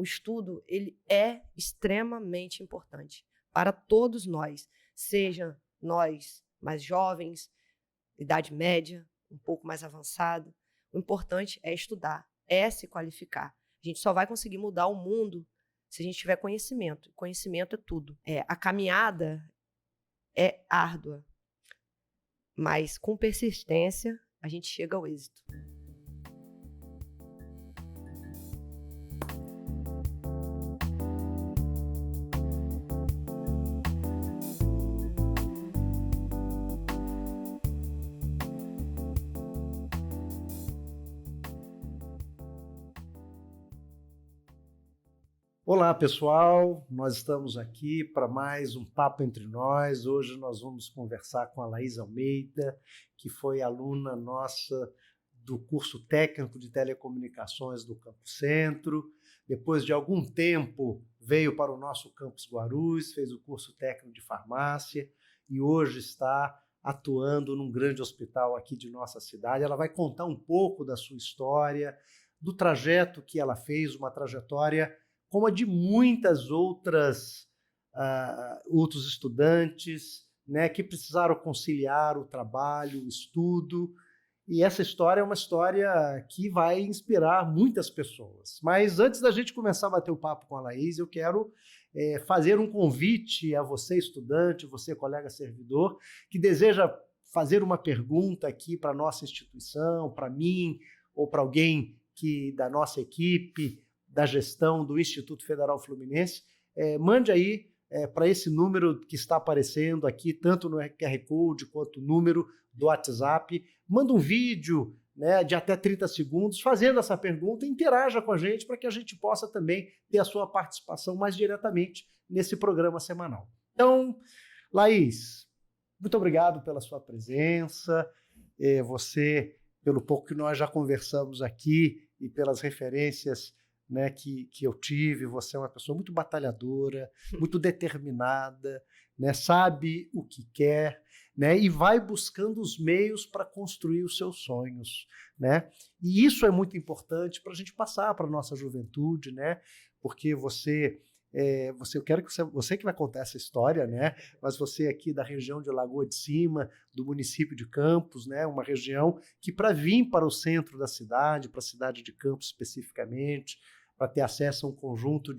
o estudo ele é extremamente importante para todos nós, seja nós mais jovens, idade média, um pouco mais avançado. O importante é estudar, é se qualificar. A gente só vai conseguir mudar o mundo se a gente tiver conhecimento. Conhecimento é tudo. A caminhada é árdua, mas com persistência a gente chega ao êxito. Olá, pessoal, nós estamos aqui para mais um Papo Entre Nós. Hoje nós vamos conversar com a Laís Almeida, que foi aluna nossa do curso técnico de telecomunicações do Campus Centro. Depois de algum tempo veio para o nosso Campus Guarulhos, fez o curso técnico de farmácia e hoje está atuando num grande hospital aqui de nossa cidade. Ela vai contar um pouco da sua história, do trajeto que ela fez, uma trajetória como a de muitas outros estudantes, né, que precisaram conciliar o trabalho, o estudo. E essa história é uma história que vai inspirar muitas pessoas. Mas antes da gente começar a bater o papo com a Laís, eu quero fazer um convite a você, estudante, você, colega servidor, que deseja fazer uma pergunta aqui para a nossa instituição, para mim, ou para alguém da nossa equipe, da gestão do Instituto Federal Fluminense, mande aí para esse número que está aparecendo aqui, tanto no QR Code quanto o número do WhatsApp. Manda um vídeo, né, de até 30 segundos fazendo essa pergunta e interaja com a gente para que a gente possa também ter a sua participação mais diretamente nesse programa semanal. Então, Laís, muito obrigado pela sua presença, você, pelo pouco que nós já conversamos aqui e pelas referências, né, que eu tive. Você é uma pessoa muito batalhadora, muito determinada, né, sabe o que quer, né, e vai buscando os meios para construir os seus sonhos, né? E isso é muito importante para a gente passar para a nossa juventude, né? Porque eu quero que você que vai contar essa história, né? Mas você aqui da região de Lagoa de Cima, do município de Campos, né? Uma região que, para vir para o centro da cidade, para a cidade de Campos especificamente, para ter acesso a um conjunto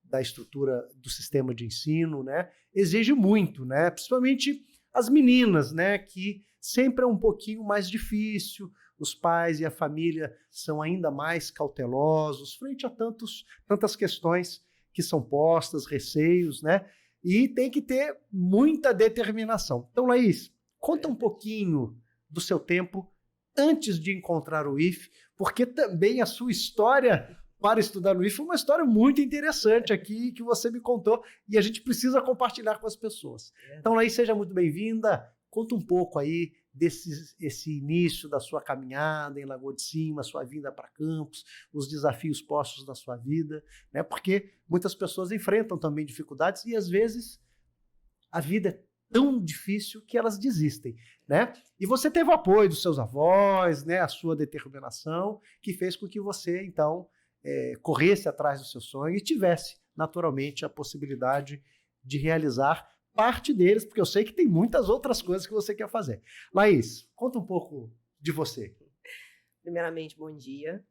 da estrutura do sistema de ensino, né? Exige muito, né? Principalmente as meninas, né? Que sempre é um pouquinho mais difícil. Os pais e a família são ainda mais cautelosos frente a tantas questões que são postas, receios, né? E tem que ter muita determinação. Então, Laís, conta um pouquinho do seu tempo antes de encontrar o IFE, porque também a sua história para estudar no IFE é uma história muito interessante aqui que você me contou e a gente precisa compartilhar com as pessoas. Então, Laís, seja muito bem-vinda. Conta um pouco aí esse início da sua caminhada em Lagoa de Cima, sua vinda para Campos, os desafios postos na sua vida, né? Porque muitas pessoas enfrentam também dificuldades e às vezes a vida é tão difícil que elas desistem, né? E você teve o apoio dos seus avós, né? A sua determinação que fez com que você, então, corresse atrás do seu sonho e tivesse, naturalmente, a possibilidade de realizar parte deles, porque eu sei que tem muitas outras coisas que você quer fazer. Laís, conta um pouco de você. Primeiramente, bom dia.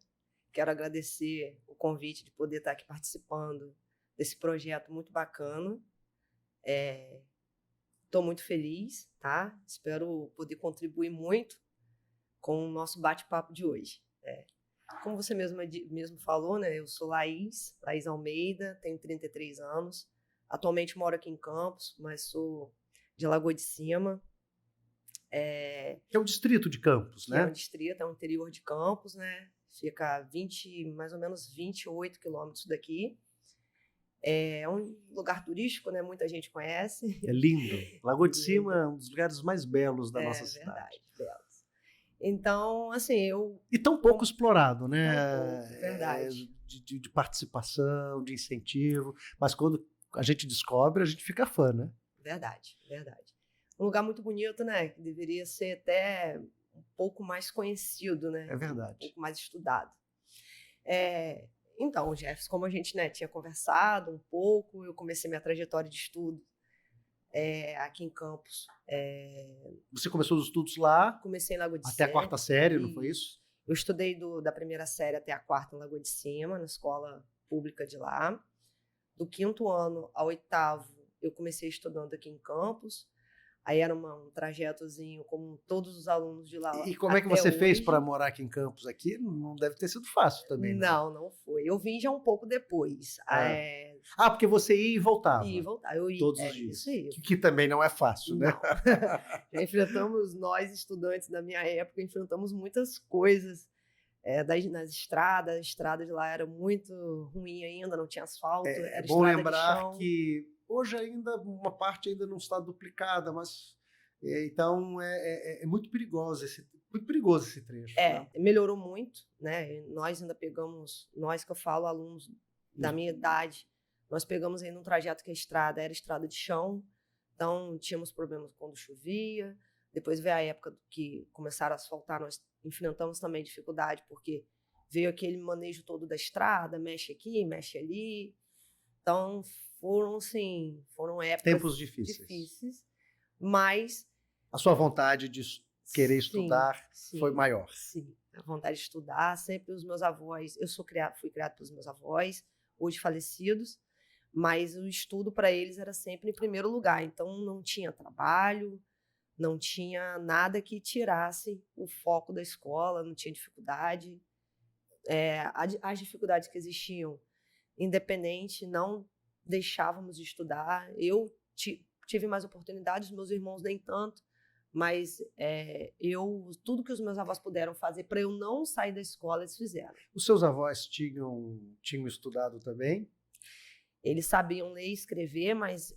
Quero agradecer o convite de poder estar aqui participando desse projeto muito bacana. Estou muito feliz, tá? Espero poder contribuir muito com o nosso bate-papo de hoje. Como você mesmo falou, né? Eu sou Laís Almeida, tenho 33 anos. Atualmente moro aqui em Campos, mas sou de Lagoa de Cima. Que é o distrito de Campos, né? É um distrito, é o interior de Campos, né? Fica mais ou menos 28 quilômetros daqui. É um lugar turístico, né? Muita gente conhece. É lindo. Lagoa de Cima é um dos lugares mais belos da nossa cidade. Verdade, belos. Então, assim, E tão pouco explorado, né? Verdade. De participação, de incentivo. Mas quando a gente descobre, a gente fica fã, né? Verdade. Um lugar muito bonito, né? Que deveria ser até um pouco mais conhecido, né? É verdade. Um pouco mais estudado. Então, Jefferson, como a gente, né, tinha conversado um pouco, eu comecei minha trajetória de estudo aqui em Campos. Você começou os estudos lá Comecei em Lagoa de até a Cima. quarta série, não foi isso? Eu estudei da primeira série até a quarta em Lagoa de Cima, na escola pública de lá. Do 5º ano ao 8º, eu comecei estudando aqui em Campos. Aí era um trajetozinho, como todos os alunos de lá. E como é que você fez para morar aqui em Campos? Aqui não deve ter sido fácil também, não. Não foi. Eu vim já um pouco depois. Porque você ia e voltava. Ia e voltava. Eu ia, todos os dias. Isso aí. Que também não é fácil, né? Já enfrentamos, nós estudantes da minha época, enfrentamos muitas coisas nas estradas. A estrada de lá era muito ruim ainda, não tinha asfalto. É era bom estrada lembrar de chão. que hoje ainda uma parte ainda não está duplicada, mas então é muito perigoso esse trecho. Né? Melhorou muito, né? Nós ainda pegamos, nós que eu falo, alunos da minha idade, nós pegamos ainda um trajeto que a estrada era estrada de chão, então tínhamos problemas quando chovia. Depois veio a época que começaram a asfaltar, nós enfrentamos também dificuldade, porque veio aquele manejo todo da estrada, mexe aqui, mexe ali. Então foram épocas tempos difíceis, mas a sua vontade de querer estudar foi maior. Sim, a vontade de estudar, sempre os meus avós, fui criado pelos meus avós, hoje falecidos, mas o estudo para eles era sempre em primeiro lugar, então não tinha trabalho, não tinha nada que tirasse o foco da escola, não tinha dificuldade. As dificuldades que existiam, independente, não deixávamos de estudar. Eu tive mais oportunidades, meus irmãos nem tanto, mas tudo que os meus avós puderam fazer para eu não sair da escola, eles fizeram. Os seus avós tinham estudado também? Eles sabiam ler e escrever, mas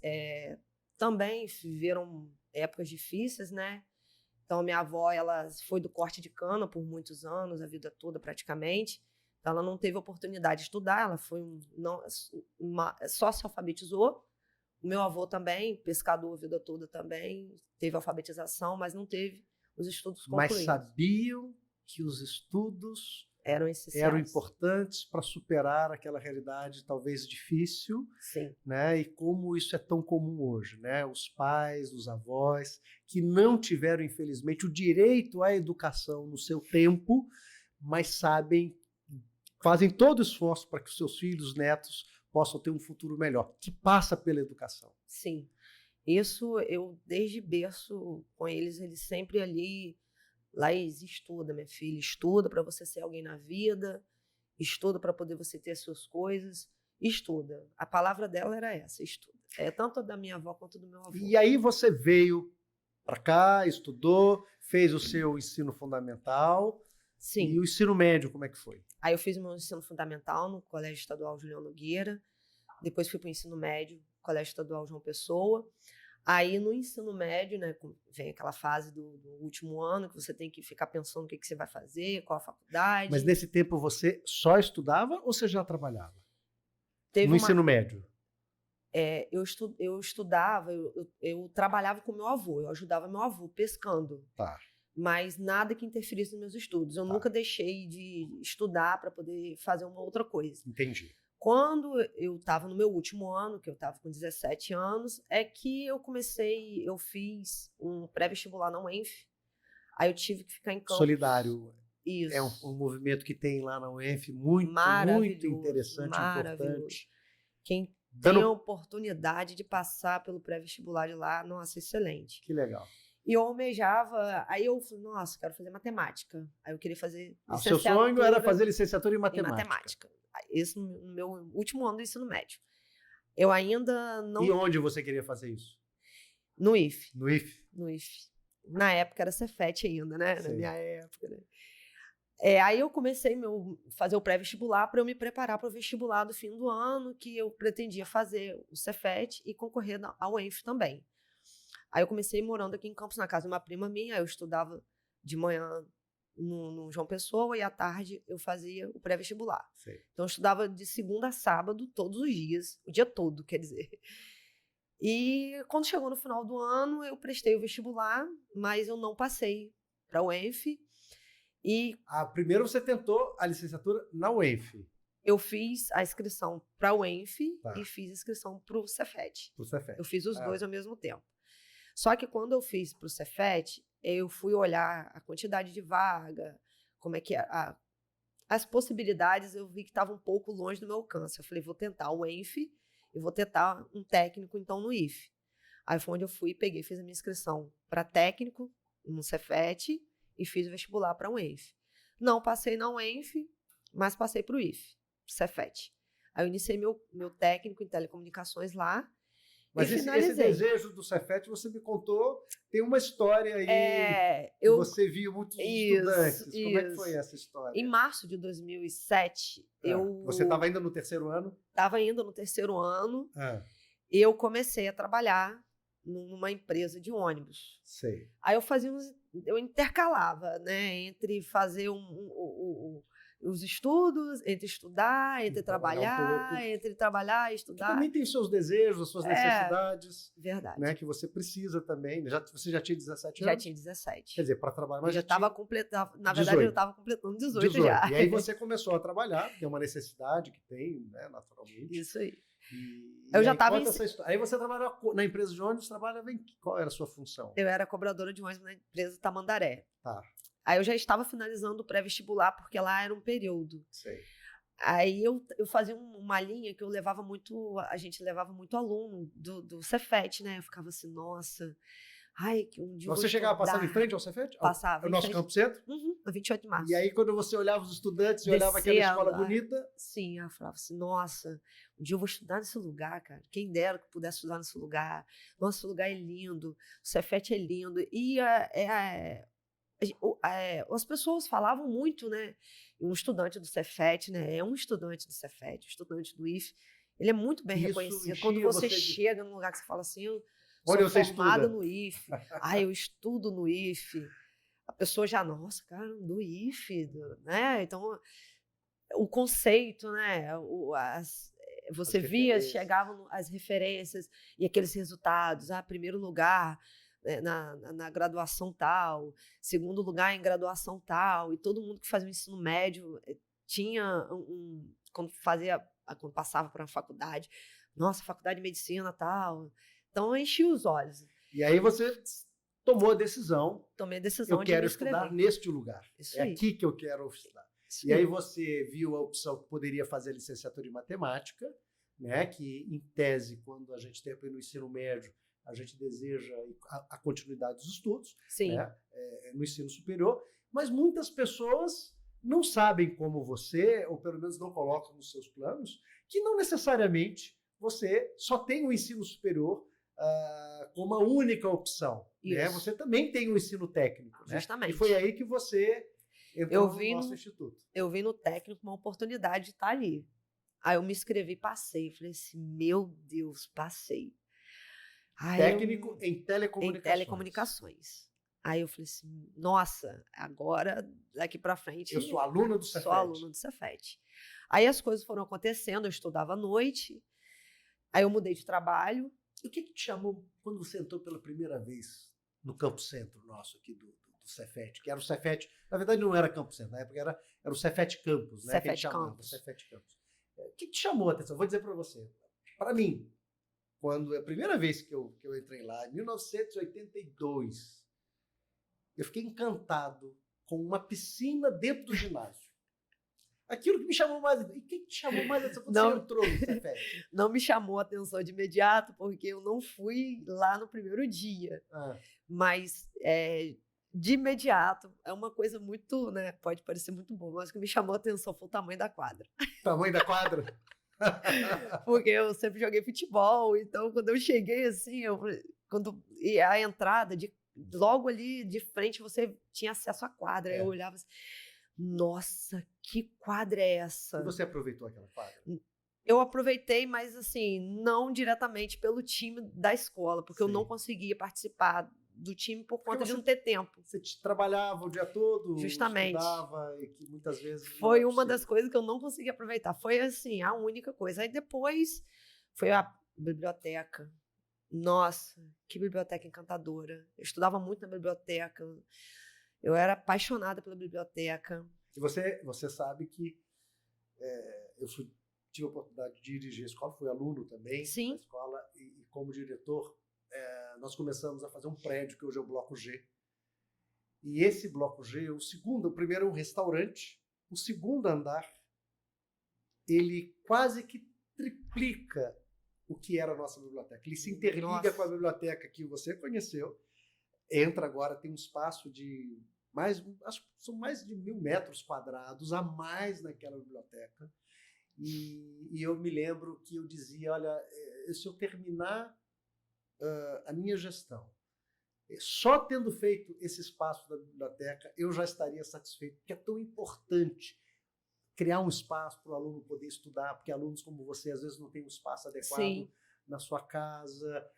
também viveram épocas difíceis, né? Então, minha avó, ela foi do corte de cana por muitos anos, a vida toda praticamente. Então, ela não teve oportunidade de estudar, ela só se alfabetizou. O meu avô também, pescador a vida toda também, teve alfabetização, mas não teve os estudos concluídos. Mas sabiam que os estudos eram importantes para superar aquela realidade talvez difícil. Sim. Né? E como isso é tão comum hoje, né? Os pais, os avós, que não tiveram, infelizmente, o direito à educação no seu tempo, mas fazem todo o esforço para que os seus filhos, netos, possam ter um futuro melhor, que passa pela educação. Sim. Isso eu, desde berço, com eles sempre ali, Laís, estuda, minha filha, estuda para você ser alguém na vida, estuda para poder você ter as suas coisas, estuda. A palavra dela era essa, estuda. Tanto da minha avó quanto do meu avô. E aí você veio para cá, estudou, fez o seu ensino fundamental. Sim. E o ensino médio, como é que foi? Aí eu fiz o meu ensino fundamental no Colégio Estadual Julião Nogueira, depois fui para o ensino médio, Colégio Estadual João Pessoa. Aí no ensino médio, né, vem aquela fase do último ano, que você tem que ficar pensando o que você vai fazer, qual a faculdade. Mas nesse tempo você só estudava ou você já trabalhava? No ensino médio? Eu estudava, eu trabalhava com meu avô, eu ajudava meu avô pescando. Tá. Mas nada que interferisse nos meus estudos. Eu nunca deixei de estudar para poder fazer uma outra coisa. Entendi. Quando eu estava no meu último ano, que eu estava com 17 anos, é que eu fiz um pré-vestibular na UENF. Aí eu tive que ficar em Campos. Solidário. Isso. É um movimento que tem lá na UENF muito interessante, importante. Quem tem a oportunidade de passar pelo pré-vestibular de lá, nossa, excelente. Que legal. E eu almejava, aí eu falei, nossa, quero fazer matemática. Aí eu queria fazer licenciatura. O seu sonho era fazer licenciatura em matemática. Isso no meu último ano do ensino médio. Eu ainda não... E onde você queria fazer isso? No IFE. No IFE? No IFE. Na época era Cefet ainda, né? Sim. Na minha época, né? Aí eu comecei a fazer o pré-vestibular para eu me preparar para o vestibular do fim do ano, que eu pretendia fazer o Cefet e concorrer ao UENF também. Aí eu comecei morando aqui em Campos, na casa de uma prima minha. Eu estudava de manhã no João Pessoa e à tarde eu fazia o pré-vestibular. Então eu estudava de segunda a sábado, todos os dias, o dia todo, quer dizer. E quando chegou no final do ano, eu prestei o vestibular, mas eu não passei para a UENF. Primeiro você tentou a licenciatura na UENF. eu fiz a inscrição para o ENF Tá. e fiz a inscrição para o Cefet. Pro Cefet. Eu fiz os dois ao mesmo tempo. Só que quando eu fiz para o Cefet, eu fui olhar a quantidade de vaga, como é que as possibilidades, eu vi que estavam um pouco longe do meu alcance. Eu falei, vou tentar o ENF e vou tentar um técnico, então, no IF. Aí foi onde eu fui, peguei, fiz a minha inscrição para técnico no Cefet e fiz o vestibular para o ENF. Não passei na UENF, mas passei para o IF, Cefet. Aí eu iniciei meu técnico em telecomunicações lá. Mas e esse finalizei. desejo do Cefet, você me contou, tem uma história aí que você viu muitos estudantes. Como é que foi essa história? Em março de 2007, Você estava ainda no terceiro ano? Estava ainda no terceiro ano. Eu comecei a trabalhar numa empresa de ônibus. Sei. Aí eu intercalava, né, entre fazer os estudos, entre estudar, entre trabalhar, entre trabalhar e estudar. Que também tem os seus desejos, as suas necessidades. Verdade. Né, que você precisa também. Você já tinha 17 anos? Já tinha 17. Quer dizer, para trabalhar mais. Já estava completando. Na verdade, 18. eu estava completando 18 já. E aí você começou a trabalhar, tem uma necessidade que tem, né, naturalmente. Isso aí. Eu já estava Aí você trabalhava na empresa de ônibus, qual era a sua função? Eu era cobradora de ônibus na empresa Tamandaré. Tá. Aí eu já estava finalizando o pré-vestibular, porque lá era um período. Sei. Aí eu fazia uma linha que a gente levava muito aluno do Cefet, né? Eu ficava assim, nossa, que um dia Você chegava passando em frente ao Cefet? Passava. O nosso Campo Centro? No 28 de março. E aí, quando você olhava os estudantes e olhava aquela escola bonita... Sim, eu falava assim, nossa, um dia eu vou estudar nesse lugar, cara. Quem dera que eu pudesse estudar nesse lugar. Nossa, o lugar é lindo, o Cefet é lindo. E as pessoas falavam muito, né? Um estudante do Cefet, né? É um estudante do Cefet, um estudante do IF. Ele é muito bem reconhecido. Quando você chega num lugar que você fala assim, eu sou formada no IF. Eu estudo no IF. A pessoa já, nossa, cara, do IF, né? Então, o conceito, né? Você via, chegavam as referências e aqueles resultados. Primeiro lugar na graduação tal, segundo lugar em graduação tal, e todo mundo que fazia o ensino médio tinha quando passava para uma faculdade, nossa, faculdade de medicina tal, então enchia os olhos. E aí você tomou a decisão. Tomei a decisão de me inscrever. Eu quero estudar neste lugar. Isso aí. Aqui que eu quero estudar. E aí você viu a opção que poderia fazer a licenciatura em matemática, né, que em tese, quando a gente tem no ensino médio, a gente deseja a continuidade dos estudos, né, no ensino superior, mas muitas pessoas não sabem como você, ou pelo menos não colocam nos seus planos, que não necessariamente você só tem o ensino superior como a única opção. Né? Você também tem o ensino técnico. Justamente. Né? E foi aí que você entrou no nosso instituto. Eu vi no técnico uma oportunidade de estar ali. Aí eu me inscrevi e passei. Falei assim, meu Deus, passei. Técnico em telecomunicações. Em telecomunicações. Aí eu falei assim, nossa, agora, daqui para frente... Eu sou aluna do Cefet. Sou aluna do Cefet. Aí as coisas foram acontecendo, eu estudava à noite, aí eu mudei de trabalho. E o que te chamou quando você entrou pela primeira vez no Campo Centro nosso aqui do Cefet? Que era o Cefet, na verdade não era Campo Centro, na época era o Cefet Campus, né? Cefet Campus. Cefet Campus. O que te chamou a atenção? Vou dizer para você. Para mim, quando a primeira vez que eu entrei lá, em 1982, eu fiquei encantado com uma piscina dentro do ginásio. Aquilo que me chamou mais... E o que te chamou mais a atenção quando você entrou no Cefet? Não me chamou a atenção de imediato, porque eu não fui lá no primeiro dia. Mas de imediato, é uma coisa muito, né? Pode parecer muito boa, mas o que me chamou a atenção foi o tamanho da quadra. Tamanho da quadra? Porque eu sempre joguei futebol, então quando eu cheguei assim, e a entrada, logo ali de frente você tinha acesso à quadra. Eu olhava assim, nossa, que quadra é essa? E você aproveitou aquela quadra? Eu aproveitei, mas assim, não diretamente pelo time da escola, porque eu não conseguia participar do time por conta de não ter tempo. Você trabalhava o dia todo, justamente, estudava, e que muitas vezes... Foi uma das coisas que eu não consegui aproveitar. Foi assim, a única coisa. Aí depois foi a biblioteca. Nossa, que biblioteca encantadora. Eu estudava muito na biblioteca. Eu era apaixonada pela biblioteca. E você sabe que tive a oportunidade de dirigir a escola, fui aluno também Sim. da escola, e como diretor, nós começamos a fazer um prédio que hoje é o Bloco G. E esse Bloco G, o primeiro é um restaurante, o segundo andar, ele quase que triplica o que era a nossa biblioteca. Ele se interliga com a biblioteca que você conheceu. Entra agora, tem um espaço de acho que são mais de 1.000 metros quadrados a mais naquela biblioteca. E eu me lembro que eu dizia, olha, se eu terminar a minha gestão, só tendo feito esse espaço da biblioteca, eu já estaria satisfeito, porque é tão importante criar um espaço para o aluno poder estudar, porque alunos como você, às vezes, não têm um espaço adequado Sim. na sua casa,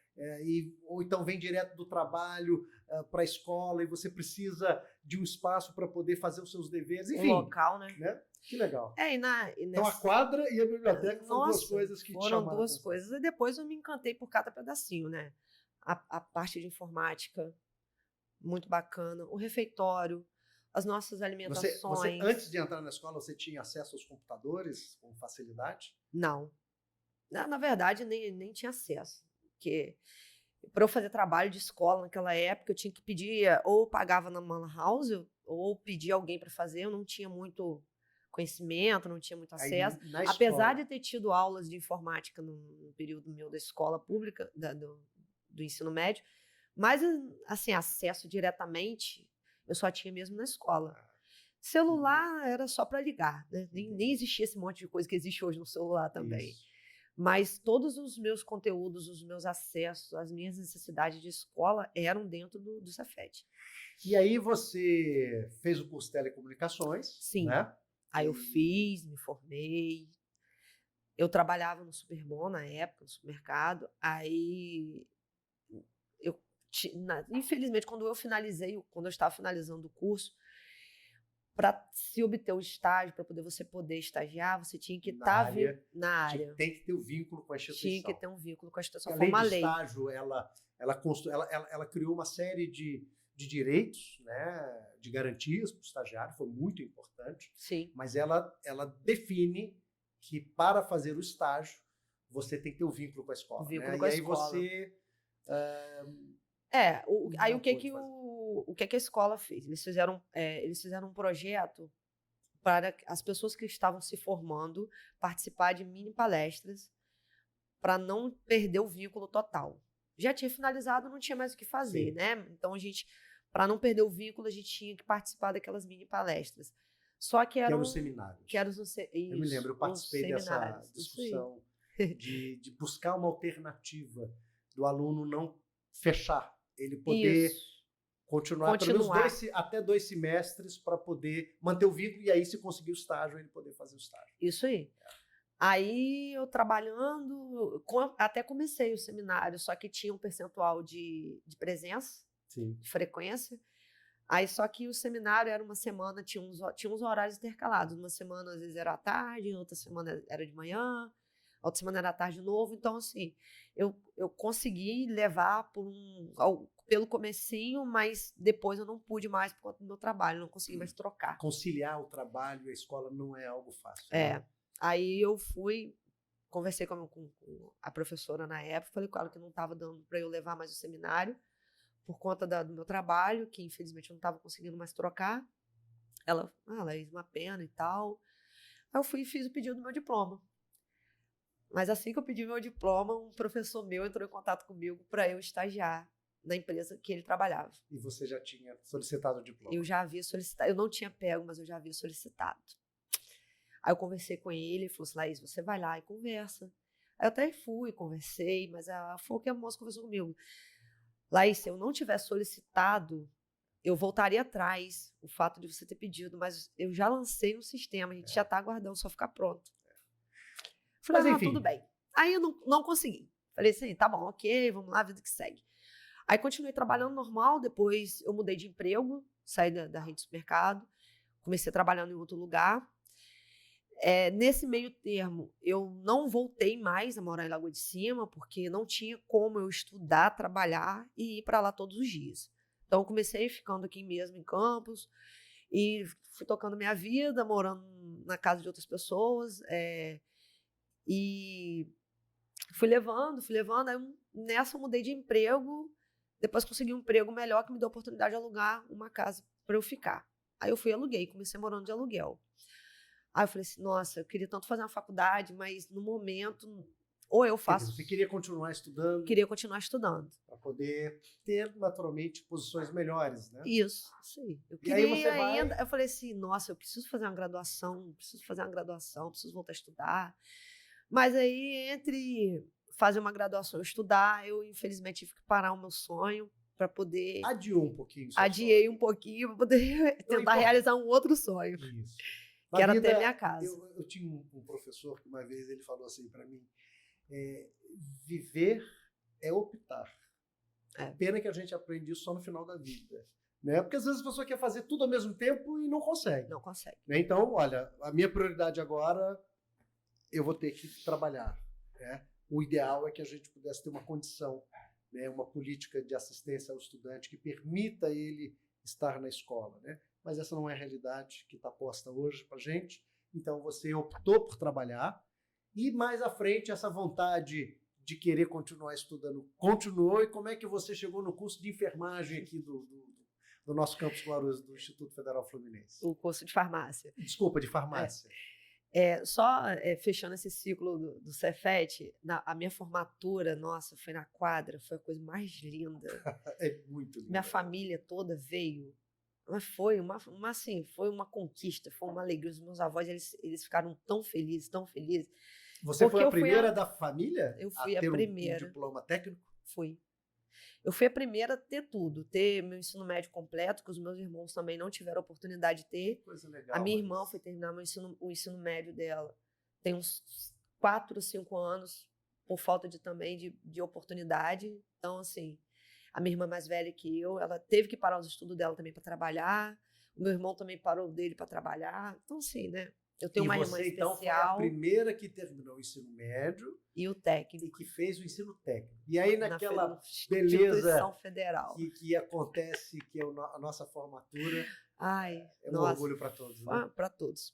ou então vem direto do trabalho para a escola e você precisa de um espaço para poder fazer os seus deveres, enfim. Um local, né? Que legal. Então a quadra e a biblioteca foram duas coisas que te chamaram. Foram duas coisas. E depois eu me encantei por cada pedacinho, né? A parte de informática, muito bacana. O refeitório, as nossas alimentações. Você, antes de entrar na escola, você tinha acesso aos computadores com facilidade? Não. Na verdade, nem tinha acesso. Porque para eu fazer trabalho de escola naquela época, eu tinha que pedir, ou pagava na lan house, ou pedia alguém para fazer. Eu não tinha muito conhecimento, não tinha muito acesso. Aí, apesar de ter tido aulas de informática no período meu da escola pública, do ensino médio, mas, assim, acesso diretamente, eu só tinha mesmo na escola. Celular era só para ligar, né? Nem existia esse monte de coisa que existe hoje no celular também. Isso. Mas todos os meus conteúdos, os meus acessos, as minhas necessidades de escola eram dentro do Cefet. E aí você fez o curso de telecomunicações, Sim. Né? Aí eu fiz, me formei. Eu trabalhava no Superbom na época, no supermercado. Aí, infelizmente, quando eu estava finalizando o curso, para se obter o estágio, para você poder estagiar, você tinha que estar na área. Tem que ter um vínculo com a instituição. Tinha que ter um vínculo com a instituição. A lei de estágio, ela criou uma série de direitos, né, de garantias para o estagiário, foi muito importante. Sim. Mas ela define que para fazer o estágio, você tem que ter um vínculo com a escola. Vínculo com a escola. Você... aí o que a escola fez? Eles fizeram um projeto para as pessoas que estavam se formando participar de mini palestras para não perder o vínculo total. Já tinha finalizado, não tinha mais o que fazer, Sim. né? Então, para não perder o vínculo, a gente tinha que participar daquelas mini palestras. Só que eram os seminários. Eu me lembro, eu participei dessa discussão de buscar uma alternativa do aluno não fechar, ele poder continuar. Pelo menos até 2 semestres para poder manter o vínculo e aí, se conseguir o estágio, ele poder fazer o estágio. Isso aí. Aí, eu trabalhando, até comecei o seminário, só que tinha um percentual de presença, Sim. de frequência. Aí, só que o seminário era uma semana, tinha uns horários intercalados. Uma semana, às vezes, era à tarde, outra semana era de manhã, outra semana era à tarde de novo. Então, assim, eu consegui levar pelo comecinho, mas depois eu não pude mais por conta do meu trabalho, não consegui mais trocar. Conciliar o trabalho e a escola não é algo fácil. Né? Aí eu conversei com a professora na época, falei com ela que não estava dando para eu levar mais o seminário, por conta do meu trabalho, que infelizmente eu não estava conseguindo mais trocar. Ela, Laís, uma pena e tal. Aí eu fui e fiz o pedido do meu diploma. Mas assim que eu pedi meu diploma, um professor meu entrou em contato comigo para eu estagiar na empresa que ele trabalhava. E você já tinha solicitado o diploma? Eu já havia solicitado. Eu não tinha pego, mas eu já havia solicitado. Aí eu conversei com ele falou assim, Laís, você vai lá e conversa. Aí eu até fui, conversei, mas foi o que a moça conversou comigo. Laís, se eu não tivesse solicitado, eu voltaria atrás, o fato de você ter pedido, mas eu já lancei no sistema, a gente já está aguardando, só ficar pronto. Falei, mas enfim. Tudo bem. Aí eu não consegui. Falei assim, tá bom, ok, vamos lá, vida que segue. Aí continuei trabalhando normal, depois eu mudei de emprego, saí da rede de supermercado, comecei trabalhando em outro lugar. Nesse meio termo, eu não voltei mais a morar em Lagoa de Cima, porque não tinha como eu estudar, trabalhar e ir para lá todos os dias. Então, eu comecei ficando aqui mesmo em Campos E fui tocando minha vida, morando na casa de outras pessoas. E fui levando. Aí nessa eu mudei de emprego. Depois consegui um emprego melhor que me deu a oportunidade de alugar uma casa para eu ficar. Aí eu fui e aluguei, comecei morando de aluguel. Aí eu falei assim, nossa, eu queria tanto fazer uma faculdade, mas no momento, ou eu faço... Você queria continuar estudando? Queria continuar estudando. Para poder ter, naturalmente, posições melhores, né? Isso, sim. Eu queria ainda... Eu falei assim, nossa, eu preciso fazer uma graduação, preciso voltar a estudar. Mas aí, entre fazer uma graduação e estudar, eu, infelizmente, tive que parar o meu sonho para poder... Adiou um pouquinho. Adiei um pouquinho para poder tentar realizar um outro sonho. Isso. Que era ter minha casa. Eu tinha um professor que uma vez ele falou assim para mim, viver é optar. Pena que a gente aprende isso só no final da vida. Né? Porque às vezes a pessoa quer fazer tudo ao mesmo tempo e não consegue. Não consegue. Né? Então, olha, a minha prioridade agora, eu vou ter que trabalhar. Né? O ideal é que a gente pudesse ter uma condição, né? Uma política de assistência ao estudante que permita ele estar na escola, né? Mas essa não é a realidade que está posta hoje para a gente. Então, você optou por trabalhar e, mais à frente, essa vontade de querer continuar estudando continuou. E como é que você chegou no curso de enfermagem aqui do nosso campus Guarulhos, do Instituto Federal Fluminense? O curso de farmácia. Desculpa, de farmácia. Fechando esse ciclo do Cefet, a minha formatura, nossa, foi na quadra, foi a coisa mais linda. É muito lindo. Minha família toda veio. Mas foi foi uma conquista, foi uma alegria. Os meus avós, eles ficaram tão felizes, tão felizes. Você foi a primeira da família? Eu fui a primeira. Um diploma técnico? Fui. Eu fui a primeira a ter tudo, ter meu ensino médio completo, que os meus irmãos também não tiveram oportunidade de ter. Coisa legal. A minha irmã foi terminar o ensino médio dela. Tem uns 4 ou 5 anos, por falta de oportunidade. Então, assim, a minha irmã mais velha que eu, ela teve que parar os estudos dela também para trabalhar. O meu irmão também parou dele para trabalhar. Então, assim, né? Eu tenho uma irmã especial. Então, foi a primeira que terminou o ensino médio e o técnico. E que fez o ensino técnico. E aí, naquela beleza federal. Que acontece, que é a nossa formatura, um orgulho para todos. Né? Para todos.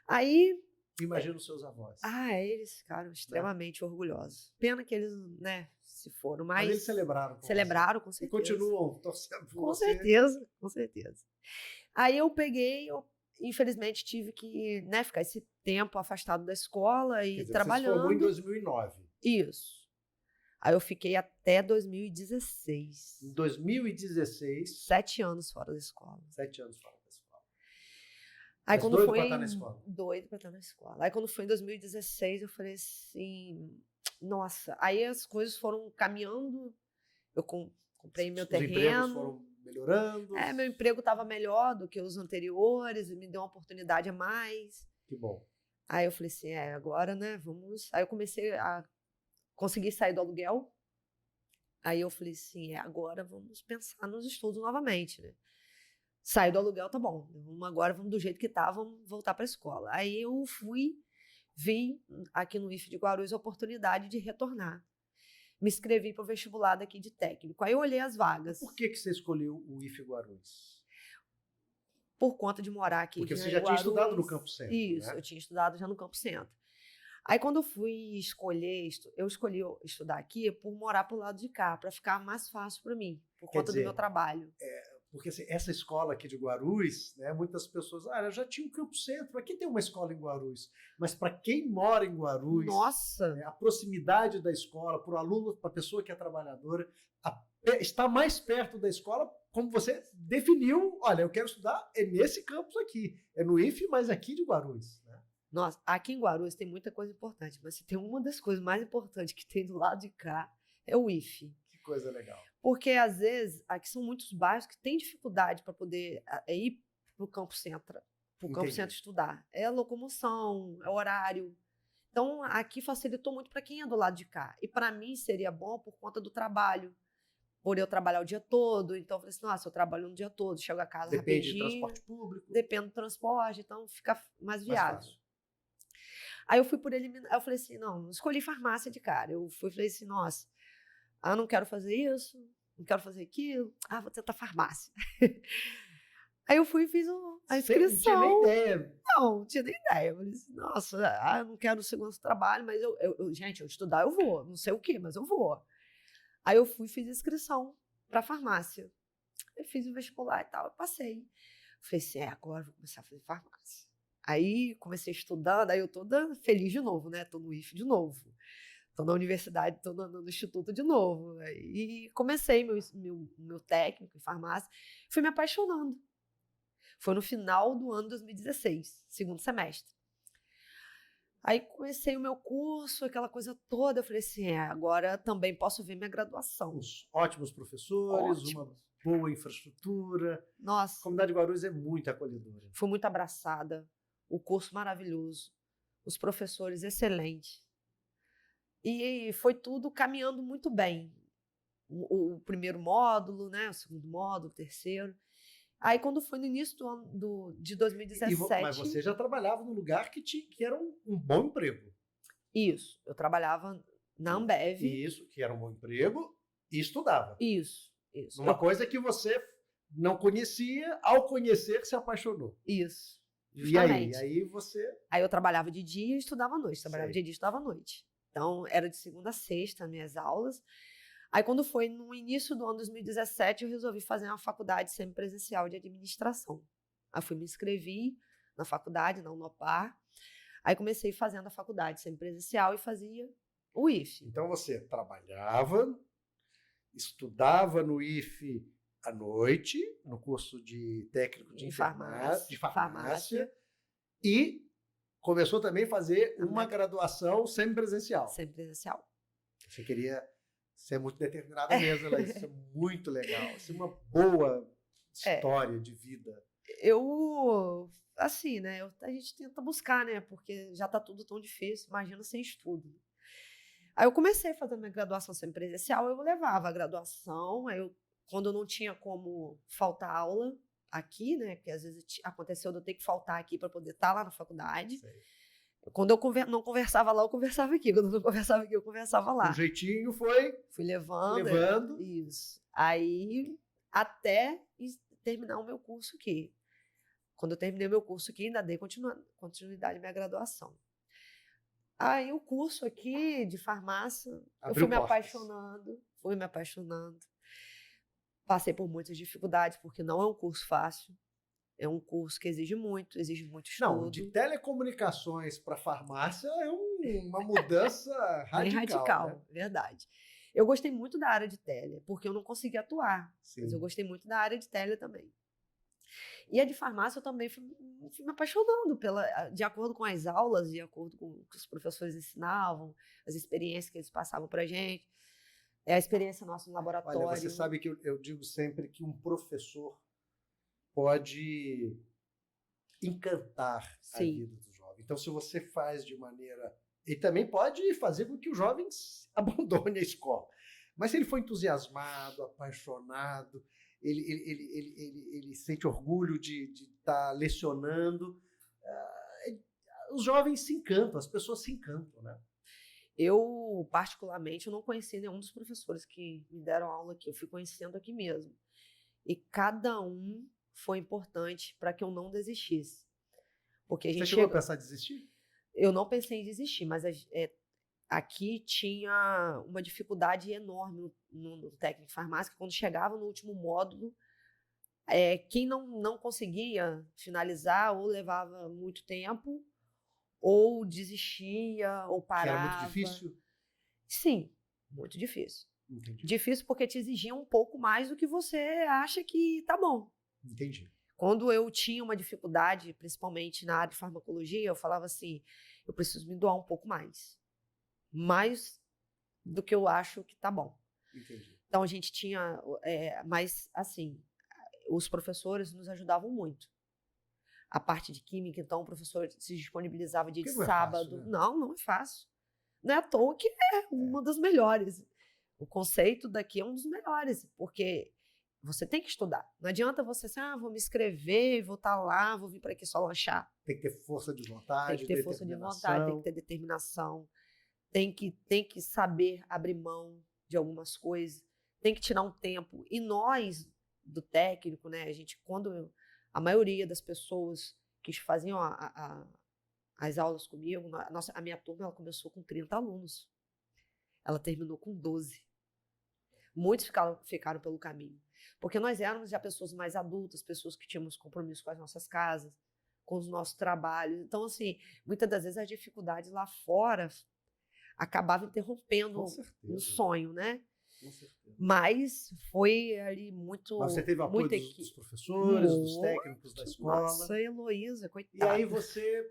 Aí... Imagina os seus avós. Eles ficaram extremamente orgulhosos. Pena que eles, né, se foram, mas eles celebraram. Celebraram, com certeza. E continuam torcendo por você. Com certeza. Aí infelizmente, tive que, né, ficar esse tempo afastado da escola e trabalhando. Você se formou em 2009. Isso. Aí eu fiquei até 2016. Em 2016. 7 anos fora da escola. 7 anos fora da escola. Aí, quando doido pra estar na escola? Doido pra estar na escola. Aí quando foi em 2016, eu falei assim, nossa. Aí as coisas foram caminhando, eu comprei meu terreno. Os empregos foram melhorando. Meu emprego estava melhor do que os anteriores, e me deu uma oportunidade a mais. Que bom. Aí eu falei assim, agora, né, vamos... Aí eu comecei a conseguir sair do aluguel. Aí eu falei assim, agora vamos pensar nos estudos novamente, né? Saí do aluguel, tá bom. Agora vamos do jeito que tá, vamos voltar para a escola. Aí eu vi aqui no IF de Guarulhos a oportunidade de retornar. Me inscrevi para o vestibular daqui de técnico. Aí eu olhei as vagas. Por que você escolheu o IF Guarulhos? Por conta de morar aqui. Porque você já tinha estudado no Campo Centro. Isso, né? Eu tinha estudado já no Campo Centro. Aí quando eu fui escolhi estudar aqui por morar pro lado de cá, para ficar mais fácil para mim, por conta do meu trabalho. Porque assim, essa escola aqui de Guarulhos, né, muitas pessoas, eu já tinha o Campo Centro, aqui tem uma escola em Guarulhos. Mas para quem mora em Guarulhos, nossa, a proximidade da escola, para o aluno, para a pessoa que é trabalhadora, está mais perto da escola, como você definiu, olha, eu quero estudar nesse campus aqui, no IF, mas aqui de Guarulhos. Né? Nossa, aqui em Guarulhos tem muita coisa importante, mas se tem uma das coisas mais importantes que tem do lado de cá, é o IF. Que coisa legal. Porque, às vezes, aqui são muitos bairros que têm dificuldade para poder ir para o Campo Centro, estudar. É locomoção, é horário. Então, aqui facilitou muito para quem é do lado de cá. E para mim seria bom por conta do trabalho, por eu trabalhar o dia todo. Então, eu falei assim, nossa, eu trabalho no dia todo, chego a casa rapidinho. Depende de transporte público. Depende do transporte, então fica mais viável. Aí eu fui por eliminar, eu falei assim, não escolhi farmácia de cara. Falei assim, nossa, eu não quero fazer isso, não quero fazer aquilo, vou tentar farmácia. Aí eu fui e fiz a inscrição. Não tinha nem ideia. Não tinha nem ideia. Eu falei assim, nossa, eu não quero segurança do trabalho, mas gente, eu estudar eu vou. Não sei o quê, mas eu vou. Aí eu fui e fiz a inscrição para farmácia. Eu fiz o vestibular e tal, eu passei. Falei assim, agora eu vou começar a fazer farmácia. Aí comecei estudando, aí eu toda feliz de novo, né? Tô no IF de novo. Tô na universidade, tô no instituto de novo. E comecei meu técnico em farmácia. Fui me apaixonando. Foi no final do ano 2016, segundo semestre. Aí comecei o meu curso, aquela coisa toda. Eu falei assim, agora também posso ver minha graduação. Os ótimos professores, uma boa infraestrutura. Nossa. A comunidade de Guarulhos é muito acolhedora. Fui muito abraçada. O curso maravilhoso. Os professores excelentes. E foi tudo caminhando muito bem. O primeiro módulo, né? O segundo módulo, o terceiro. Aí, quando foi no início do ano de 2017... Mas você já trabalhava num lugar que era um bom emprego. Isso. Eu trabalhava na Ambev. Isso, que era um bom emprego e estudava. Isso. Uma coisa que você não conhecia, ao conhecer, se apaixonou. Isso. Justamente. E aí você... Aí eu trabalhava de dia e estudava à noite. Trabalhava de dia e estudava à noite. Então, era de segunda a sexta, minhas aulas. Aí, quando foi no início do ano 2017, eu resolvi fazer uma faculdade semipresencial de administração. Aí, fui me inscrevi na faculdade, na Unopar. Aí, comecei fazendo a faculdade semipresencial e fazia o IF. Então, você trabalhava, estudava no IF à noite, no curso de técnico de farmácia, e começou também a fazer uma graduação semipresencial. Semipresencial. Você queria ser muito determinada mesmo, Laís. Isso é muito legal. Isso é uma boa história de vida. Assim, né? A gente tenta buscar, né? Porque já tá tudo tão difícil, imagina sem estudo. Aí eu comecei a fazer minha graduação semipresencial, eu levava a graduação, quando eu não tinha como faltar aula aqui, né? Porque às vezes aconteceu de eu ter que faltar aqui para poder estar lá na faculdade. Sei. Quando eu não conversava lá, eu conversava aqui. Quando eu não conversava aqui, eu conversava lá. Um jeitinho fui levando. Isso. Aí, até terminar o meu curso aqui. Quando eu terminei o meu curso aqui, ainda dei continuidade à minha graduação. Aí, o curso aqui de farmácia, eu fui me apaixonando. Passei por muitas dificuldades, porque não é um curso fácil. É um curso que exige muito estudo. Não, de telecomunicações para farmácia é uma mudança radical. Bem radical, né? Verdade. Eu gostei muito da área de tele, porque eu não conseguia atuar. Sim. Mas eu gostei muito da área de tele também. E a de farmácia eu também fui me apaixonando de acordo com as aulas, de acordo com o que os professores ensinavam, as experiências que eles passavam para a gente. É a experiência nossa no laboratório. Olha, você sabe que eu digo sempre que um professor pode encantar a vida do jovem. Então, se você faz de maneira... E também pode fazer com que o jovem abandone a escola. Mas se ele for entusiasmado, apaixonado, ele sente orgulho de estar lecionando, os jovens se encantam, as pessoas se encantam, né? Eu, particularmente, não conheci nenhum dos professores que me deram aula aqui. Eu fui conhecendo aqui mesmo. E cada um foi importante para que eu não desistisse. Porque Você chegou a pensar em desistir? Eu não pensei em desistir, mas aqui tinha uma dificuldade enorme no técnico de farmácia, que quando chegava no último módulo, quem não conseguia finalizar ou levava muito tempo, ou desistia, ou parava. Que era muito difícil? Sim, muito difícil. Entendi. Difícil porque te exigia um pouco mais do que você acha que tá bom. Entendi. Quando eu tinha uma dificuldade, principalmente na área de farmacologia, eu falava assim, eu preciso me doar um pouco mais. Mais do que eu acho que tá bom. Entendi. Então, a gente tinha... mas, assim, os professores nos ajudavam muito. A parte de química, então, o professor se disponibilizava dia de sábado. É fácil, né? Não é fácil. Não é à toa que é uma das melhores. O conceito daqui é um dos melhores, porque... Você tem que estudar. Não adianta você assim, vou me inscrever, vou estar lá, vou vir para aqui só lanchar. Tem que ter força de vontade, tem que ter força de vontade, tem que ter determinação, tem que saber abrir mão de algumas coisas, tem que tirar um tempo. E nós, do técnico, né, a gente, quando A maioria das pessoas que faziam as aulas comigo, a minha turma ela começou com 30 alunos. Ela terminou com 12. Muitos ficaram pelo caminho. Porque nós éramos já pessoas mais adultas, pessoas que tínhamos compromisso com as nossas casas, com os nossos trabalhos. Então, assim, muitas das vezes as dificuldades lá fora acabavam interrompendo um sonho, né? Com certeza. Mas foi ali muito... Mas você teve apoio dos professores, dos técnicos da escola. Nossa, Heloísa, coitada. E aí você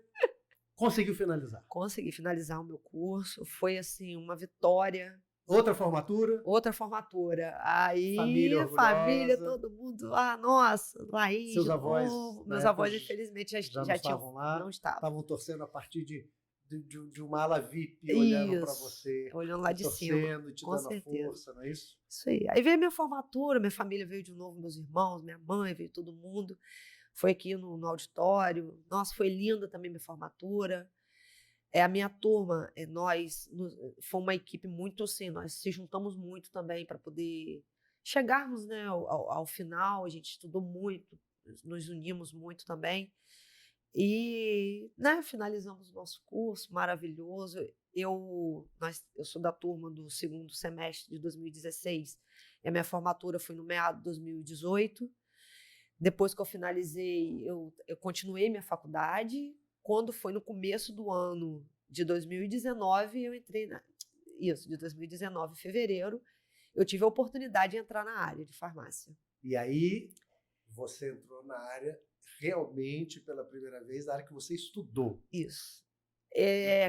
conseguiu finalizar? Consegui finalizar o meu curso. Foi, assim, uma vitória. Outra formatura? Outra formatura. Aí, família, todo mundo. Nossa, Laís, seus avós? Meus avós, infelizmente, já estavam lá? Não estavam. Estavam torcendo a partir de uma ala VIP, olhando para você. Olhando lá de torcendo, cima. te dando a força, não é isso? Isso aí. Aí veio a minha formatura, minha família veio de novo, meus irmãos, minha mãe, veio todo mundo. Foi aqui no auditório. Nossa, foi linda também minha formatura. A minha turma, foi uma equipe muito assim, nós se juntamos muito também para poder chegarmos, né, ao final. A gente estudou muito, nos unimos muito também. E, né, finalizamos o nosso curso, maravilhoso. Eu sou da turma do segundo semestre de 2016, e a minha formatura foi no meado de 2018. Depois que eu finalizei, eu continuei minha faculdade. Quando foi no começo do ano de 2019, eu entrei de 2019, em fevereiro, eu tive a oportunidade de entrar na área de farmácia. E aí, você entrou na área realmente pela primeira vez, na área que você estudou. Isso.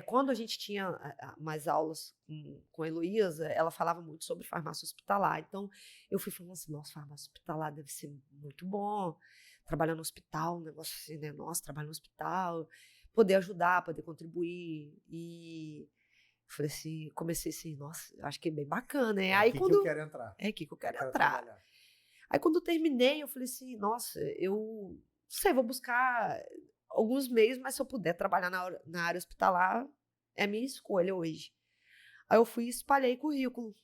Quando a gente tinha mais aulas com a Heloísa, ela falava muito sobre farmácia hospitalar. Então, eu fui falando assim, nossa, farmácia hospitalar deve ser muito bom. Trabalhar no hospital, um negócio assim, né? Nossa, trabalhar no hospital, poder ajudar, poder contribuir. E falei assim, comecei assim, nossa, acho que é bem bacana, né? Aí, que eu quero entrar. Que eu quero entrar. Trabalhar. Aí, quando eu terminei, eu falei assim, nossa, eu não sei, vou buscar alguns meios, mas se eu puder trabalhar na área hospitalar, é a minha escolha hoje. Aí eu fui e espalhei currículo.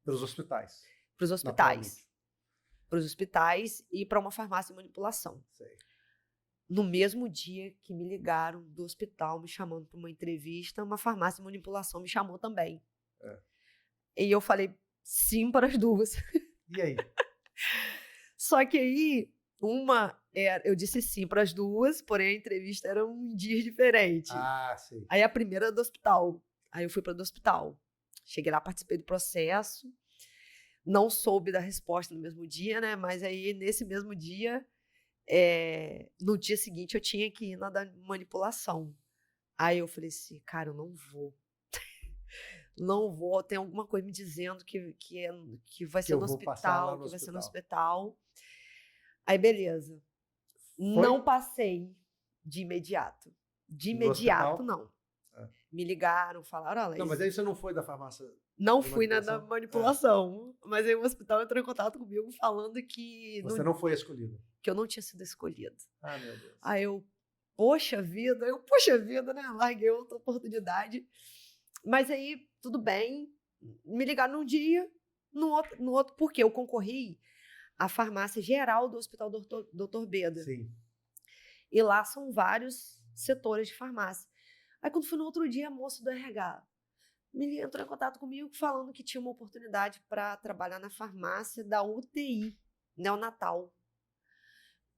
Para os hospitais? Para os hospitais. Para os hospitais e para uma farmácia de manipulação. Sei. No mesmo dia que me ligaram do hospital, me chamando para uma entrevista, uma farmácia de manipulação me chamou também. E eu falei sim para as duas. E aí? Só que aí, eu disse sim para as duas, porém a entrevista era um dia diferente. Ah, sim. Aí a primeira era do hospital. Aí eu fui para o hospital. Cheguei lá, participei do processo. Não soube da resposta no mesmo dia, né? Mas aí, nesse mesmo dia, no dia seguinte, eu tinha que ir na da manipulação. Aí eu falei assim, cara, eu não vou. Não vou. Tem alguma coisa me dizendo que vai ser no hospital, que vai ser no hospital. Aí, beleza. Não passei de imediato. De imediato, não. Me ligaram, falaram... Não, mas aí você não foi da farmácia? Não fui na da manipulação. Mas aí o hospital entrou em contato comigo falando que... Você não foi escolhida? Que eu não tinha sido escolhida. Ah, meu Deus. Aí poxa vida, né? Larguei outra oportunidade. Mas aí, tudo bem. Me ligaram num dia, no outro, porque eu concorri à farmácia geral do Hospital Dr. Beda. Sim. E lá são vários setores de farmácia. Aí, quando fui no outro dia, a moça do RH entrou em contato comigo falando que tinha uma oportunidade para trabalhar na farmácia da UTI, neonatal.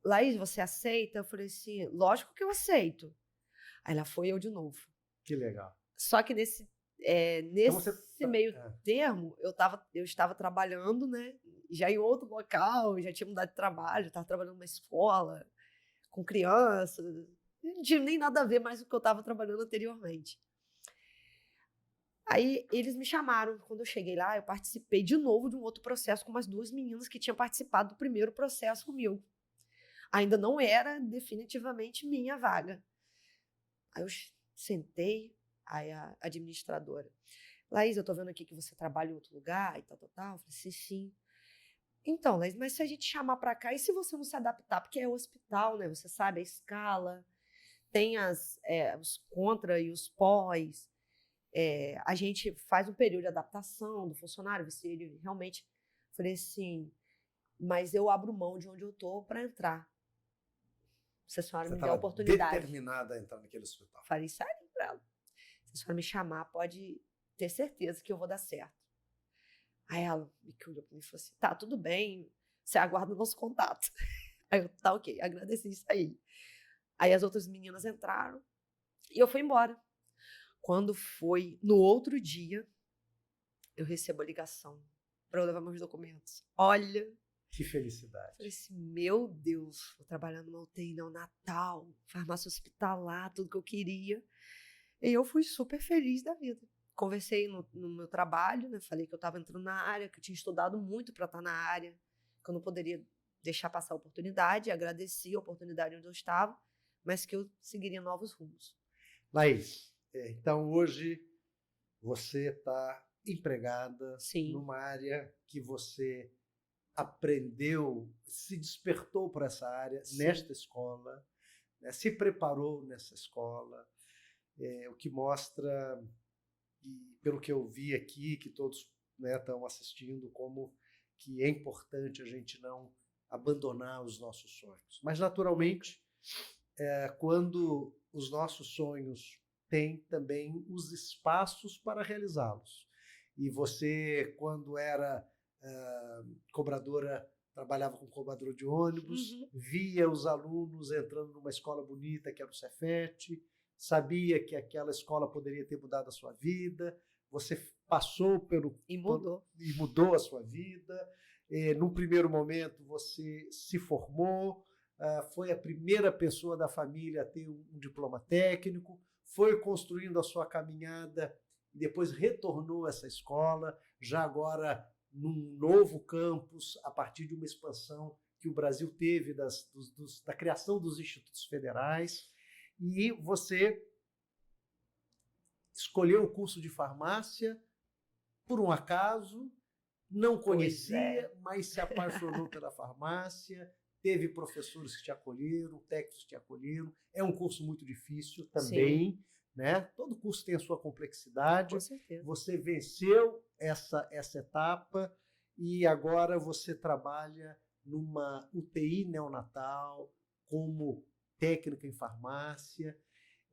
Laís, você aceita? Eu falei assim, lógico que eu aceito. Aí lá foi eu de novo. Que legal. Só que nesse meio termo, eu estava trabalhando, né? Já em outro local, já tinha mudado de trabalho, estava trabalhando numa escola, com crianças. Não tinha nem nada a ver mais com o que eu estava trabalhando anteriormente. Aí eles me chamaram. Quando eu cheguei lá, eu participei de novo de um outro processo com umas 2 meninas que tinham participado do primeiro processo comigo. Ainda não era definitivamente minha vaga. Aí eu sentei, aí a administradora, Laís, eu tô vendo aqui que você trabalha em outro lugar e tal. Eu falei, sim. Então, Laís, mas se a gente chamar para cá, e se você não se adaptar? Porque é hospital, né? Você sabe a escala, tem os contra e os pós. A gente faz um período de adaptação do funcionário, se ele realmente... Falei assim, mas eu abro mão de onde eu tô para entrar. Se a senhora Você me der a estava oportunidade. determinada a entrar naquele hospital. Falei sério pra ela. Se a senhora me chamar, pode ter certeza que eu vou dar certo. Aí ela me olhou pra mim e falou assim, tá, tudo bem, você aguarda o nosso contato. Aí eu, tá ok, agradeci isso aí. Aí as outras meninas entraram e eu fui embora. Quando foi no outro dia, eu recebo a ligação para eu levar meus documentos. Olha, Que felicidade. falei assim, meu Deus, vou trabalhar numa UTI neonatal, farmácia hospitalar, tudo que eu queria. E eu fui super feliz da vida. Conversei no meu trabalho, né? Falei que eu estava entrando na área, que eu tinha estudado muito para estar na área, que eu não poderia deixar passar a oportunidade, agradeci a oportunidade onde eu estava, mas que eu seguiria novos rumos. Laís, então hoje você está empregada Sim. numa área que você aprendeu, se despertou para essa área, Sim. nesta escola, né, se preparou nessa escola, o que mostra, e pelo que eu vi aqui, que todos, né, estão assistindo, como que é importante a gente não abandonar os nossos sonhos. Mas, naturalmente, quando os nossos sonhos têm também os espaços para realizá-los. E você, quando era cobradora, trabalhava como cobradora de ônibus, via os alunos entrando numa escola bonita, que era o Cefet, sabia que aquela escola poderia ter mudado a sua vida, você passou pelo... E mudou. E mudou a sua vida. Num primeiro momento, você se formou, foi a primeira pessoa da família a ter um diploma técnico, foi construindo a sua caminhada e depois retornou a essa escola, já agora num novo campus, a partir de uma expansão que o Brasil teve da criação dos institutos federais. E você escolheu o curso de farmácia por um acaso, não conhecia, mas se apaixonou pela farmácia, teve professores que te acolheram, técnicos que te acolheram. É um curso muito difícil também, sim, né? Todo curso tem a sua complexidade. Com certeza. Você venceu essa etapa e agora você trabalha numa UTI neonatal como técnica em farmácia.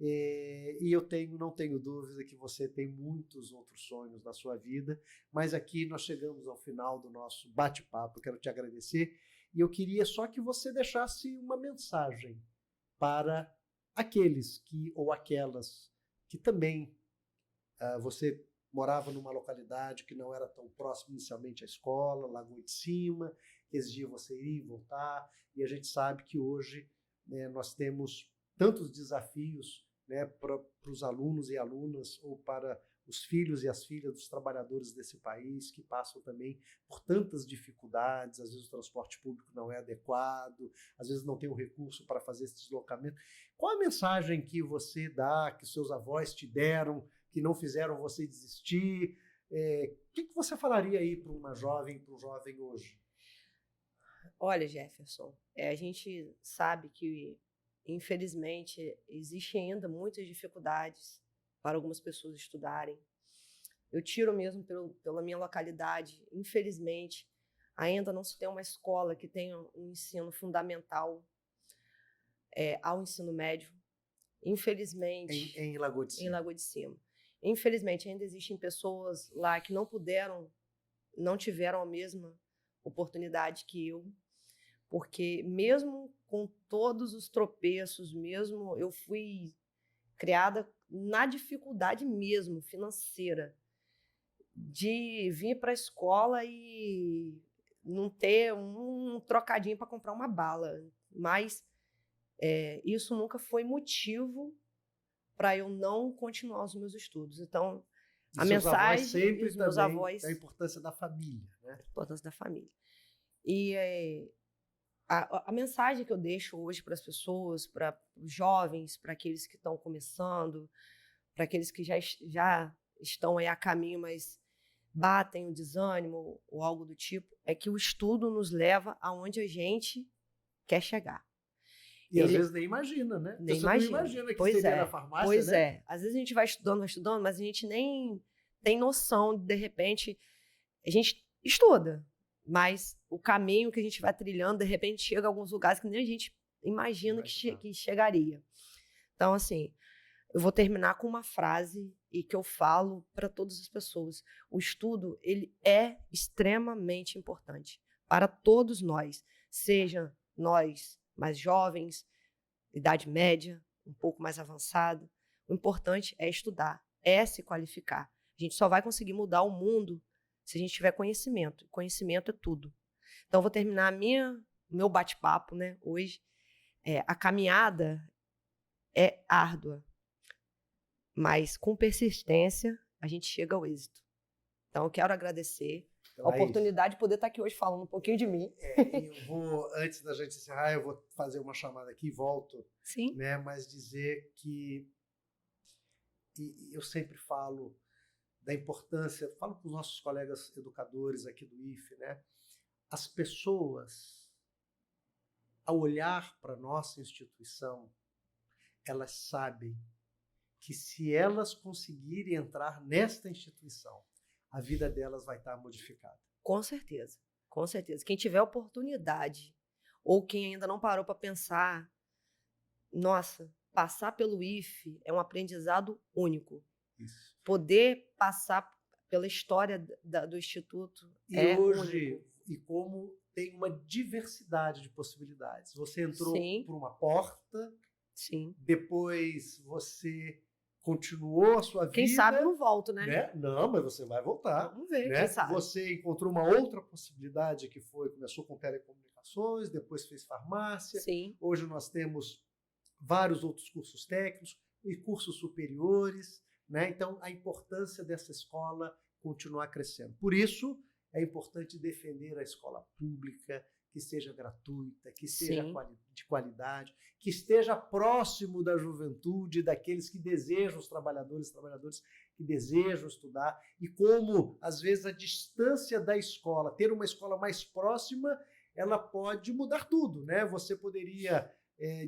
E eu não tenho dúvida que você tem muitos outros sonhos na sua vida, mas aqui nós chegamos ao final do nosso bate-papo. Eu quero te agradecer e eu queria só que você deixasse uma mensagem para aqueles ou aquelas que também você morava numa localidade que não era tão próxima inicialmente à escola, Lagoa de Cima, que exigia você ir e voltar, e a gente sabe que hoje, né, nós temos tantos desafios, né, para os alunos e alunas ou para os filhos e as filhas dos trabalhadores desse país que passam também por tantas dificuldades, às vezes o transporte público não é adequado, às vezes não tem o recurso para fazer esse deslocamento. Qual a mensagem que você dá, que seus avós te deram, que não fizeram você desistir? O que você falaria aí para uma jovem, para um jovem hoje? Olha, Jefferson, a gente sabe que infelizmente, existem ainda muitas dificuldades para algumas pessoas estudarem. Eu tiro mesmo pela minha localidade. Infelizmente, ainda não se tem uma escola que tenha um ensino fundamental ao ensino médio. Infelizmente... Em Lagoa de Cima. Em Lagoa de Cima. Infelizmente, ainda existem pessoas lá que não tiveram a mesma oportunidade que eu. Porque mesmo com todos os tropeços, mesmo eu fui criada na dificuldade mesmo, financeira, de vir para a escola e não ter um trocadinho para comprar uma bala. Mas isso nunca foi motivo para eu não continuar os meus estudos. Então, a mensagem... sempre os meus também avós, a importância da família, né? A importância da família. E... A mensagem que eu deixo hoje para as pessoas, para os jovens, para aqueles que estão começando, para aqueles que já estão aí a caminho, mas batem o desânimo ou algo do tipo, é que o estudo nos leva aonde a gente quer chegar. E às vezes nem imagina, né? Nem você imagina. Não imagina que pois seria na farmácia, pois né? Às vezes a gente vai estudando, mas a gente nem tem noção, de repente, a gente estuda, mas o caminho que a gente vai trilhando, de repente, chega a alguns lugares que nem a gente imagino que chegaria. Então, assim, eu vou terminar com uma frase e que eu falo para todas as pessoas. O estudo, ele é extremamente importante para todos nós, seja nós mais jovens, idade média, um pouco mais avançado. O importante é estudar, é se qualificar. A gente só vai conseguir mudar o mundo se a gente tiver conhecimento. Conhecimento é tudo. Então, eu vou terminar meu bate-papo, né, hoje. A caminhada é árdua, mas com persistência a gente chega ao êxito. Então, eu quero agradecer a oportunidade de poder estar aqui hoje falando um pouquinho de mim. Eu vou, antes da gente encerrar, eu vou fazer uma chamada aqui e volto. Sim. Né, mas dizer que eu sempre falo da importância, falo para os nossos colegas educadores aqui do IFE, né? As pessoas, ao olhar para a nossa instituição, elas sabem que se elas conseguirem entrar nesta instituição, a vida delas vai estar modificada. Com certeza, com certeza. Quem tiver oportunidade, ou quem ainda não parou para pensar, nossa, passar pelo IFE é um aprendizado único. Isso. Poder passar pela história do Instituto é hoje, único. E como tem uma diversidade de possibilidades. Você entrou Sim. por uma porta, sim. Depois você continuou a sua vida. Quem sabe eu não volto, né? Não, mas você vai voltar. Vamos ver, né? Quem sabe. Você encontrou uma outra possibilidade que começou com telecomunicações, depois fez farmácia. Sim. Hoje nós temos vários outros cursos técnicos e cursos superiores, né? Então, a importância dessa escola continuar crescendo. Por isso, é importante defender a escola pública, que seja gratuita, que seja de qualidade, que esteja próximo da juventude, daqueles que desejam, os trabalhadores que desejam estudar, e como, às vezes, a distância da escola, ter uma escola mais próxima, ela pode mudar tudo, né? Você poderia,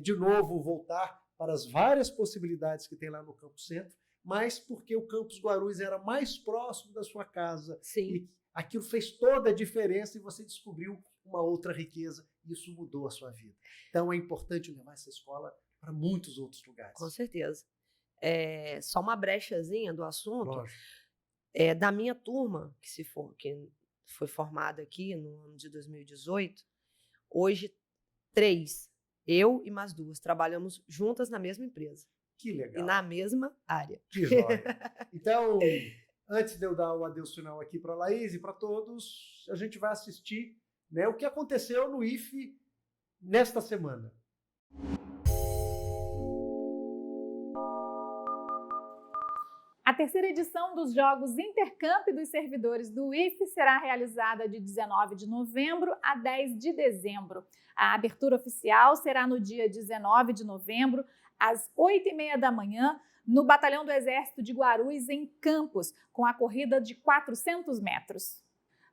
de novo, voltar para as várias possibilidades que tem lá no Campus Centro, mas porque o Campus Guarulhos era mais próximo da sua casa. Sim. E aquilo fez toda a diferença e você descobriu uma outra riqueza e isso mudou a sua vida. Então é importante levar essa escola para muitos outros lugares. Com certeza. Só uma brechazinha do assunto. Lógico. Da minha turma, que foi formada aqui no ano de 2018, hoje 3, eu e mais 2, trabalhamos juntas na mesma empresa. Que legal. E na mesma área. Que joia. Então, antes de eu dar o adeus final aqui para a Laís e para todos, a gente vai assistir, né, o que aconteceu no IFE nesta semana. A terceira edição dos Jogos Intercamp dos servidores do IFE será realizada de 19 de novembro a 10 de dezembro. A abertura oficial será no dia 19 de novembro, às 8h30 da manhã, no Batalhão do Exército de Guarulhos, em Campos, com a corrida de 400 metros.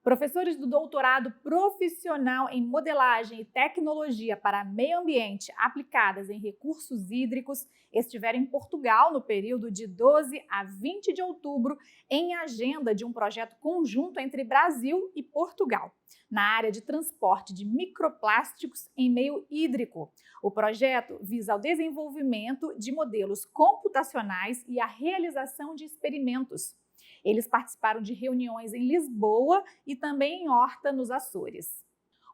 Professores do doutorado profissional em modelagem e tecnologia para meio ambiente aplicadas em recursos hídricos estiveram em Portugal no período de 12 a 20 de outubro em agenda de um projeto conjunto entre Brasil e Portugal, na área de transporte de microplásticos em meio hídrico. O projeto visa o desenvolvimento de modelos computacionais e a realização de experimentos. Eles participaram de reuniões em Lisboa e também em Horta, nos Açores.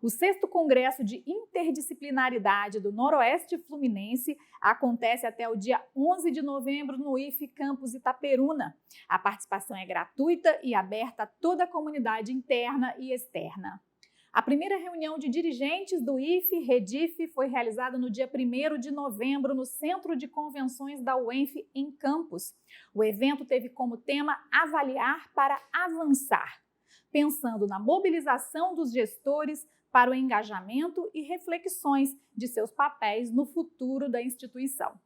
O 6º Congresso de Interdisciplinaridade do Noroeste Fluminense acontece até o dia 11 de novembro no IFE Campus Itaperuna. A participação é gratuita e aberta a toda a comunidade interna e externa. A primeira reunião de dirigentes do IFE Redife foi realizada no dia 1º de novembro no Centro de Convenções da UENF, em Campos. O evento teve como tema Avaliar para Avançar, pensando na mobilização dos gestores para o engajamento e reflexões de seus papéis no futuro da instituição.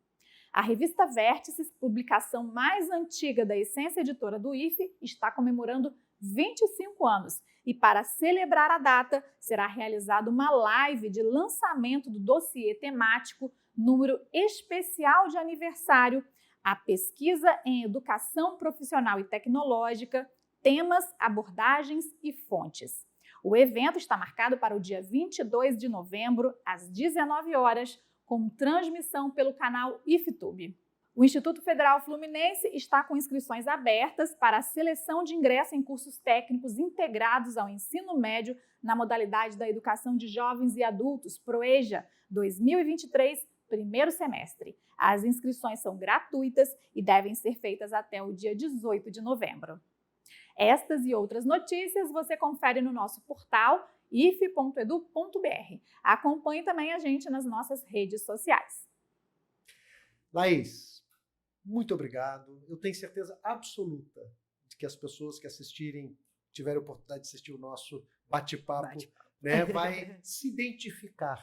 A revista Vértices, publicação mais antiga da Essência Editora do IFE, está comemorando 25 anos. E para celebrar a data, será realizada uma live de lançamento do dossiê temático, número especial de aniversário, a pesquisa em educação profissional e tecnológica, temas, abordagens e fontes. O evento está marcado para o dia 22 de novembro, às 19 horas, com transmissão pelo canal IFTube. O Instituto Federal Fluminense está com inscrições abertas para a seleção de ingresso em cursos técnicos integrados ao ensino médio na modalidade da Educação de Jovens e Adultos, ProEJA, 2023, primeiro semestre. As inscrições são gratuitas e devem ser feitas até o dia 18 de novembro. Estas e outras notícias você confere no nosso portal if.edu.br. Acompanhe também a gente nas nossas redes sociais. Laís, muito obrigado. Eu tenho certeza absoluta de que as pessoas que assistirem, tiverem a oportunidade de assistir o nosso bate-papo, né, vai se identificar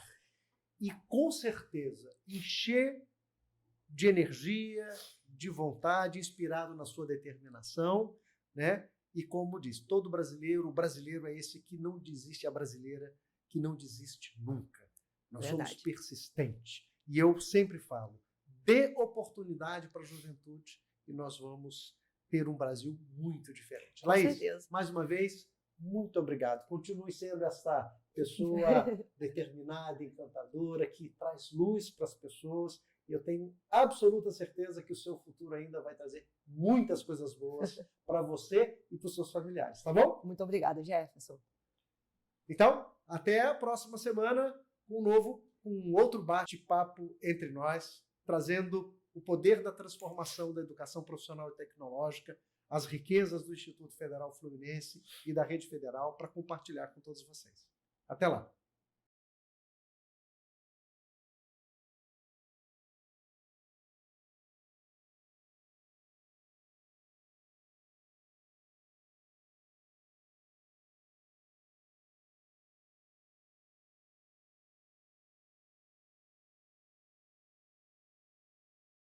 e, com certeza, encher de energia, de vontade, inspirado na sua determinação, né? E como diz, todo brasileiro, o brasileiro é esse que não desiste, a brasileira que não desiste nunca. Nós somos persistentes. E eu sempre falo, dê oportunidade para a juventude e nós vamos ter um Brasil muito diferente. Laís, mais uma vez, muito obrigado. Continue sendo essa pessoa determinada, encantadora, que traz luz para as pessoas. Eu tenho absoluta certeza que o seu futuro ainda vai trazer muitas coisas boas para você e para os seus familiares, tá bom? Muito obrigada, Jefferson. Então, até a próxima semana com um outro bate-papo entre nós, trazendo o poder da transformação da educação profissional e tecnológica, as riquezas do Instituto Federal Fluminense e da Rede Federal para compartilhar com todos vocês. Até lá!